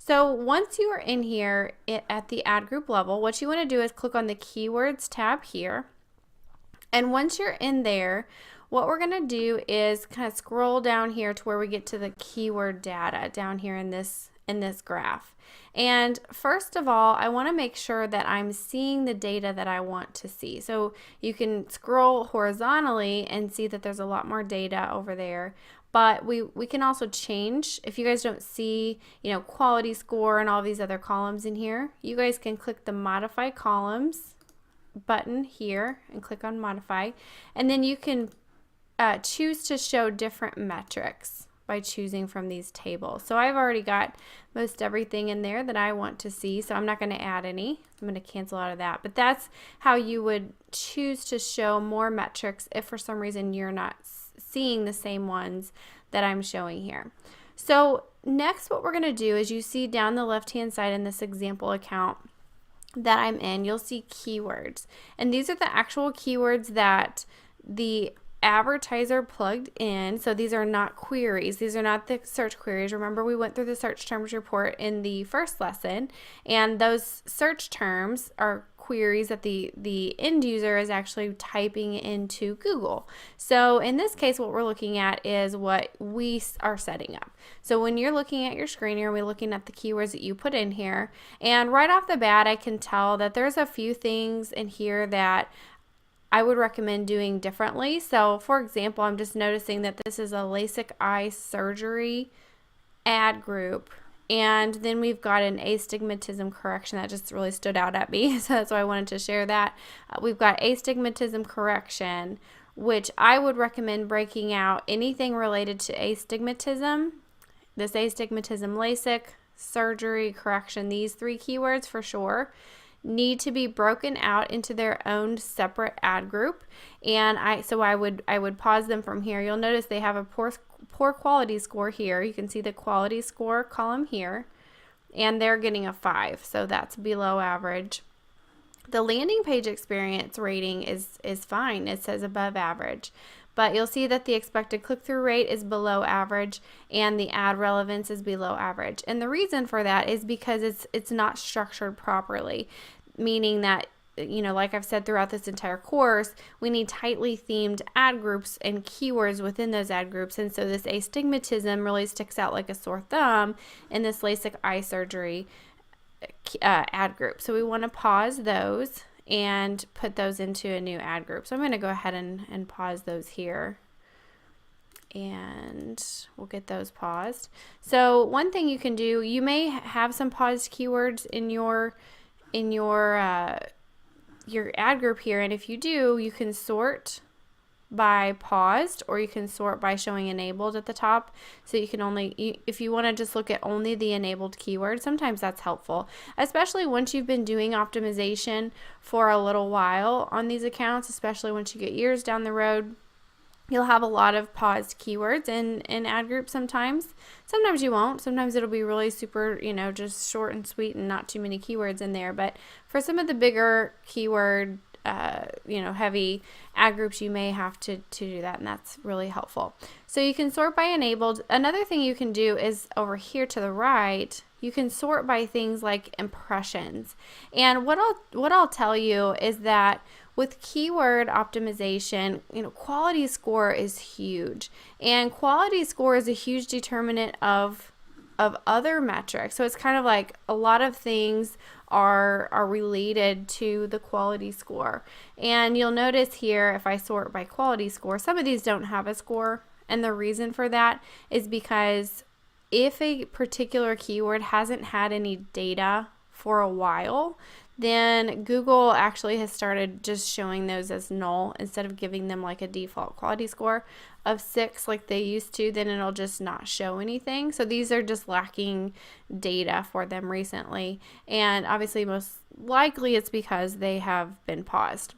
So once you are in here at the ad group level, what you want to do is click on the keywords tab here. And once you're in there, what we're going to do is kind of scroll down here to where we get to the keyword data down here in this graph. And first of all, I want to make sure that I'm seeing the data that I want to see. So you can scroll horizontally and see that there's a lot more data over there. But we can also change. If you guys don't see, quality score and all these other columns in here, you guys can click the modify columns button here and click on modify. And then you can choose to show different metrics by choosing from these tables. So I've already got most everything in there that I want to see, so I'm not going to add any. I'm going to cancel out of that. But that's how you would choose to show more metrics if for some reason you're not seeing the same ones that I'm showing here. So next what we're going to do is, you see down the left hand side in this example account that I'm in, you'll see keywords. And these are the actual keywords that the advertiser plugged in. So these are not queries. These are not the search queries. Remember, we went through the search terms report in the first lesson, and those search terms are queries that the end user is actually typing into Google. So in this case, what we're looking at is what we are setting up. So when you're looking at your screen, you're going to be looking at the keywords that you put in here. And right off the bat, I can tell that there's a few things in here that I would recommend doing differently. So for example, I'm just noticing that this is a LASIK eye surgery ad group. And then we've got an astigmatism correction that just really stood out at me. So that's why I wanted to share that. We've got astigmatism correction, which I would recommend breaking out anything related to astigmatism, this astigmatism LASIK, surgery, correction, these three keywords for sure need to be broken out into their own separate ad group. And I would pause them from here. You'll notice they have a poor quality score here. You can see the quality score column here, and they're getting a 5, so that's below average. The landing page experience rating is fine. It says above average. But you'll see that the expected click-through rate is below average and the ad relevance is below average. And the reason for that is because it's not structured properly, meaning that, like I've said throughout this entire course, we need tightly themed ad groups and keywords within those ad groups. And so this astigmatism really sticks out like a sore thumb in this LASIK eye surgery ad group. So we want to pause those and put those into a new ad group. So I'm going to go ahead and pause those here, and we'll get those paused. So one thing you can do, you may have some paused keywords in your ad group here, and if you do, you can sort by paused, or you can sort by showing enabled at the top. So you can if you want to just look at only the enabled keywords, sometimes that's helpful, especially once you've been doing optimization for a little while on these accounts, especially once you get years down the road. You'll have a lot of paused keywords in ad groups sometimes. Sometimes you won't. Sometimes it'll be really super, just short and sweet and not too many keywords in there. But for some of the bigger keyword heavy ad groups, you may have to do that, and that's really helpful. So you can sort by enabled. Another thing you can do is over here to the right, you can sort by things like impressions. And what I'll tell you is that with keyword optimization, quality score is huge, and quality score is a huge determinant of other metrics. So it's kind of like a lot of things are related to the quality score. And you'll notice here, if I sort by quality score, some of these don't have a score. And the reason for that is because if a particular keyword hasn't had any data for a while, then Google actually has started just showing those as null instead of giving them like a default quality score of 6 like they used to. Then it'll just not show anything. So these are just lacking data for them recently, and obviously most likely it's because they have been paused,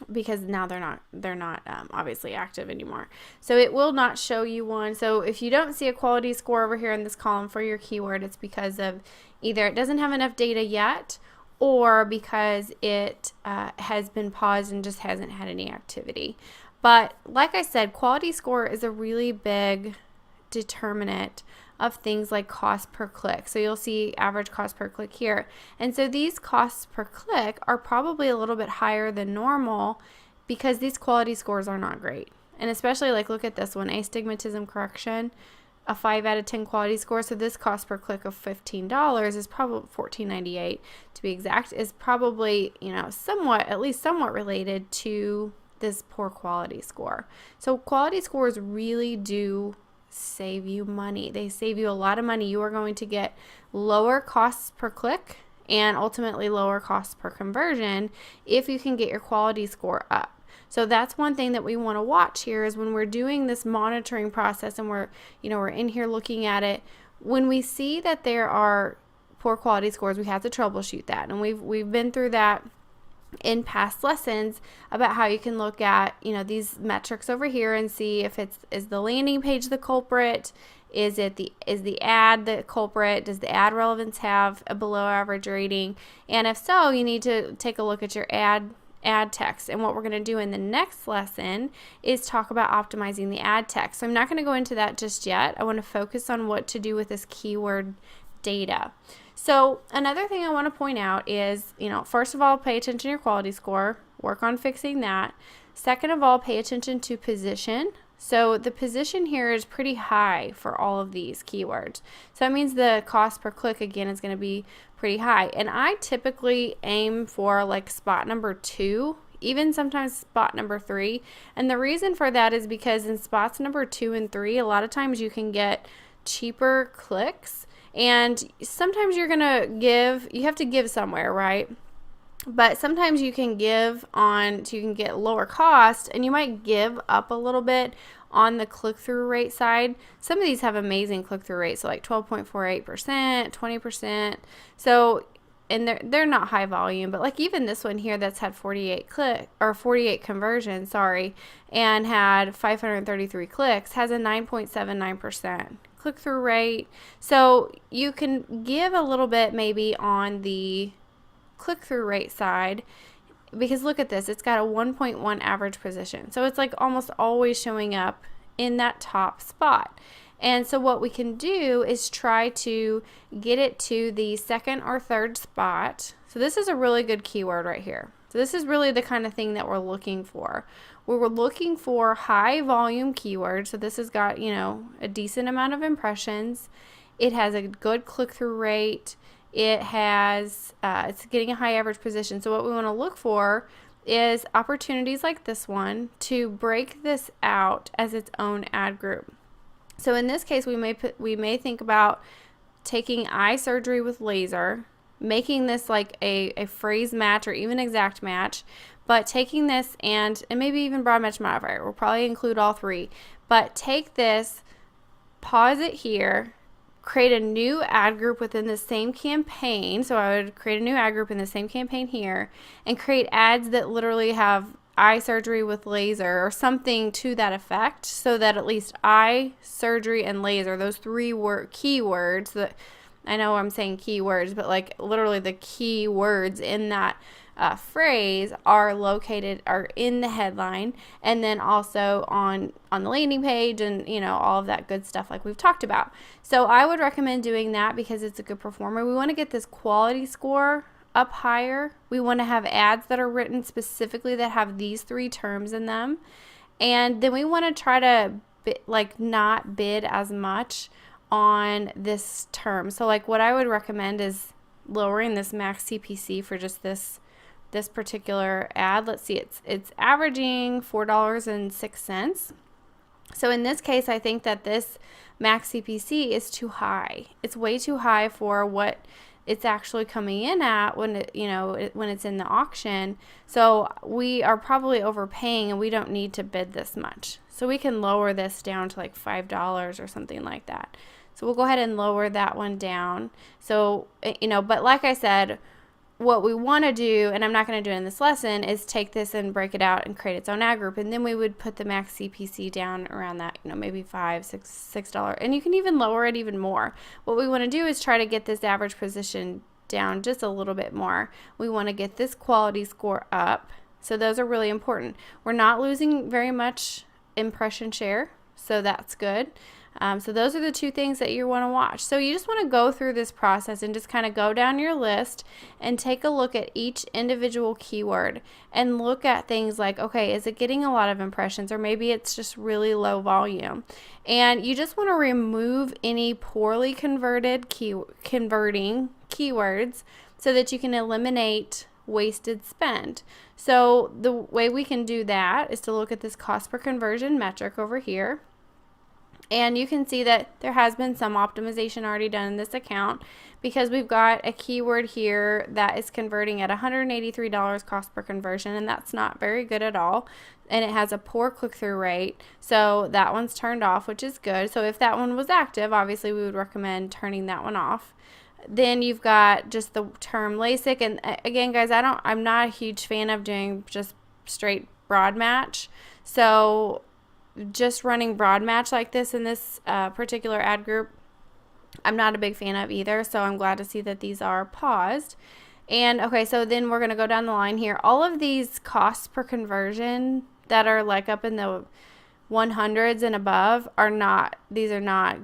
because now they're not obviously active anymore. So it will not show you one. So if you don't see a quality score over here in this column for your keyword, it's because of either it doesn't have enough data yet, or because it has been paused and just hasn't had any activity. But like I said, quality score is a really big determinant of things like cost per click. So you'll see average cost per click here. And so these costs per click are probably a little bit higher than normal because these quality scores are not great. And especially like look at this one, astigmatism correction, a 5 out of 10 quality score. So this cost per click of $15 is probably $14.98 to be exact, is probably, you know, somewhat, at least somewhat related to this poor quality score. So quality scores really do save you money. They save you a lot of money. You are going to get lower costs per click and ultimately lower costs per conversion if you can get your quality score up. So that's one thing that we want to watch here is when we're doing this monitoring process and we're in here looking at it, when we see that there are poor quality scores, we have to troubleshoot that. And we've been through that in past lessons about how you can look at, these metrics over here and see if is the landing page the culprit, is the ad the culprit, does the ad relevance have a below average rating, and if so, you need to take a look at your ad text. And what we're going to do in the next lesson is talk about optimizing the ad text. So I'm not going to go into that just yet. I want to focus on what to do with this keyword data. So another thing I want to point out is, first of all, pay attention to your quality score, work on fixing that. Second of all, pay attention to position. So the position here is pretty high for all of these keywords. So that means the cost per click, again, is going to be pretty high. And I typically aim for like spot number 2, even sometimes spot number 3. And the reason for that is because in spots number 2 and 3, a lot of times you can get cheaper clicks. And sometimes you have to give somewhere, right? But sometimes you can give so you can get lower cost, and you might give up a little bit on the click-through rate side. Some of these have amazing click-through rates, so like 12.48%, 20%. So, and they're not high volume, but like even this one here that's had 48 conversions, and had 533 clicks, has a 9.79% click-through rate. So you can give a little bit maybe on the click-through rate side, because look at this, it's got a 1.1 average position, so it's like almost always showing up in that top spot. And so what we can do is try to get it to the second or third spot. So this is a really good keyword right here. So this is really the kind of thing that we're looking for. We're looking for high volume keywords. So this has got, a decent amount of impressions. It has a good click-through rate. It has, it's getting a high average position. So what we want to look for is opportunities like this one to break this out as its own ad group. So in this case, we may think about taking eye surgery with laser, making this like a phrase match or even exact match, but taking this and maybe even broad match modifier. We'll probably include all 3, but take this, pause it here, create a new ad group within the same campaign. So I would create a new ad group in the same campaign here and create ads that literally have eye surgery with laser or something to that effect, so that at least eye surgery and laser, those 3 keywords, that I know I'm saying keywords, but like literally the keywords in that phrase are in the headline, and then also on the landing page, and all of that good stuff like we've talked about. So I would recommend doing that because it's a good performer. We want to get this quality score up higher. We want to have ads that are written specifically that have these 3 terms in them, and then we want to try to not bid as much on this term. So like what I would recommend is lowering this max CPC for just this particular ad. Let's see, it's averaging $4.06. So in this case, I think that this max CPC is too high. It's way too high for what it's actually coming in at when when it's in the auction. So we are probably overpaying, and we don't need to bid this much. So we can lower this down to like $5 or something like that. So we'll go ahead and lower that one down. So, but like I said, what we want to do, and I'm not going to do it in this lesson, is take this and break it out and create its own ad group. And then we would put the max CPC down around that, maybe $6. And you can even lower it even more. What we want to do is try to get this average position down just a little bit more. We want to get this quality score up. So those are really important. We're not losing very much impression share, so that's good. So those are the two things that you want to watch. So you just want to go through this process and just kind of go down your list and take a look at each individual keyword and look at things like, okay, is it getting a lot of impressions, or maybe it's just really low volume? And you just want to remove any poorly converting keywords so that you can eliminate wasted spend. So the way we can do that is to look at this cost per conversion metric over here. And you can see that there has been some optimization already done in this account, because we've got a keyword here that is converting at $183 cost per conversion, and that's not very good at all. And it has a poor click-through rate, so that one's turned off, which is good. So if that one was active, obviously we would recommend turning that one off. Then you've got just the term LASIK, and again, guys, I'm not a huge fan of doing just straight broad match. So just running broad match like this in this particular ad group, I'm not a big fan of either. So I'm glad to see that these are paused. And okay, so then we're going to go down the line here. All of these costs per conversion that are like up in the 100s and above are not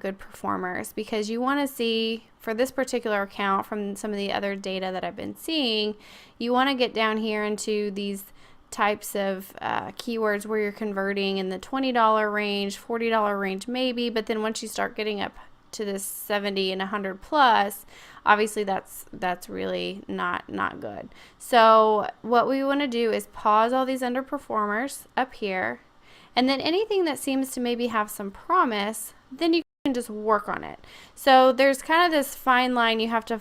good performers, because you want to see, for this particular account, from some of the other data that I've been seeing, you want to get down here into these types of keywords where you're converting in the $20 range, $40 range maybe, but then once you start getting up to this 70 and 100 plus, obviously that's really not good. So what we want to do is pause all these underperformers up here, and then anything that seems to maybe have some promise, then you can just work on it. So there's kind of this fine line. You have to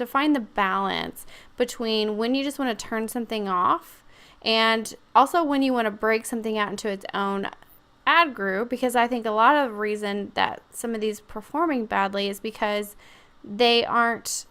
find the balance between when you just want to turn something off, and also when you want to break something out into its own ad group, because I think a lot of the reason that some of these performing badly is because they aren't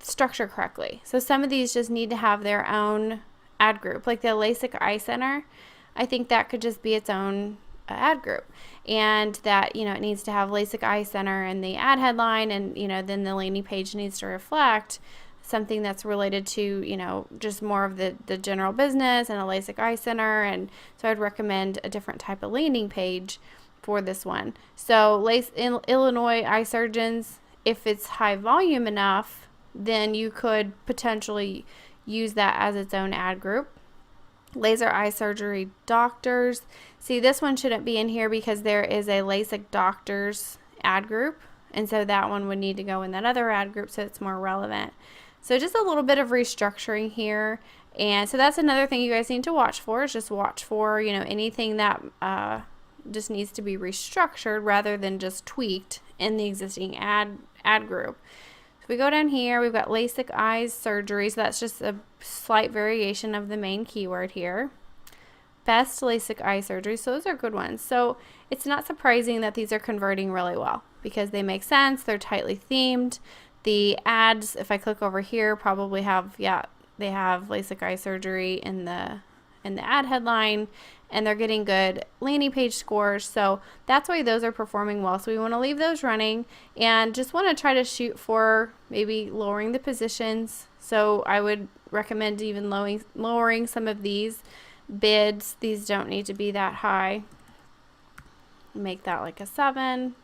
structured correctly. So some of these just need to have their own ad group, like the LASIK Eye Center. I think that could just be its own ad group, and that, you know, it needs to have LASIK Eye Center in the ad headline, and, you know, then the landing page needs to reflect something that's related to, you know, just more of the general business and a LASIK Eye Center. And so I'd recommend a different type of landing page for this one. So in Illinois eye surgeons, if it's high volume enough, then you could potentially use that as its own ad group. Laser eye surgery doctors. See, this one shouldn't be in here because there is a LASIK doctors ad group, and so that one would need to go in that other ad group so it's more relevant. So just a little bit of restructuring here. And so that's another thing you guys need to watch for, is just watch for, you know, anything that just needs to be restructured rather than just tweaked in the existing ad group. So we go down here, we've got LASIK eyes surgery. So that's just a slight variation of the main keyword here. Best LASIK eye surgery. So those are good ones. So it's not surprising that these are converting really well, because they make sense. They're tightly themed. The ads, if I click over here, probably have, yeah, they have LASIK eye surgery in the ad headline, and they're getting good landing page scores. So that's why those are performing well. So we want to leave those running and just want to try to shoot for maybe lowering the positions. So I would recommend even lowering some of these bids. These don't need to be that high. Make that like a 7.